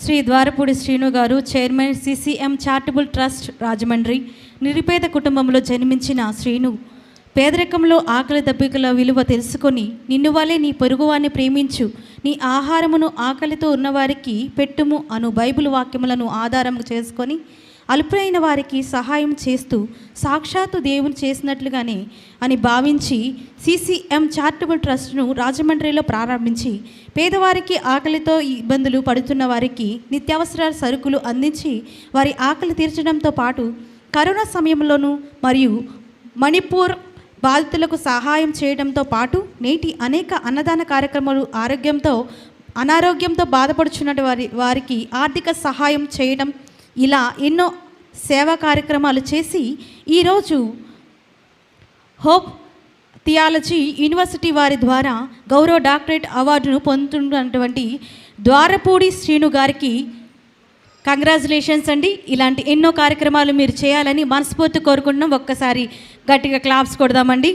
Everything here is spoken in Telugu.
శ్రీ ద్వారపూడి శ్రీను గారు, chairman CCM charitable trust Rajahmundry. నిరుపేద కుటుంబంలో జన్మించిన శ్రీను పేదరికంలో ఆకలి దప్పికల విలువ తెలుసుకొని, నిన్ను వలె నీ పొరుగువాన్ని ప్రేమించు, నీ ఆహారమును ఆకలితో ఉన్నవారికి పెట్టుము అను బైబిల్ వాక్యములను ఆధారం చేసుకొని అల్పులైన వారికి సహాయం చేస్తూ సాక్షాత్తు దేవుని చేసినట్లుగానే అని భావించి CCM చారిటబుల్ ట్రస్ట్ను రాజమండ్రిలో ప్రారంభించి పేదవారికి, ఆకలితో ఇబ్బందులు పడుతున్న వారికి నిత్యావసర సరుకులు అందించి వారి ఆకలి తీర్చడంతో పాటు కరోనా సమయంలోనూ మరియు మణిపూర్ బాధితులకు సహాయం చేయడంతో పాటు నేటి అనేక అన్నదాన కార్యక్రమాలు, అనారోగ్యంతో బాధపడుచున్న వారికి ఆర్థిక సహాయం చేయడం, ఇలా ఎన్నో సేవా కార్యక్రమాలు చేసి ఈరోజు హోప్ థియాలజీ యూనివర్సిటీ వారి ద్వారా గౌరవ డాక్టరేట్ అవార్డును పొందుతున్నటువంటి ద్వారపూడి శ్రీను గారికి కంగ్రాచులేషన్స్ అండి. ఇలాంటి ఎన్నో కార్యక్రమాలు మీరు చేయాలని మనస్ఫూర్తి కోరుకుంటున్నాం. ఒక్కసారి గట్టిగా క్లాప్స్ కొడదామండి.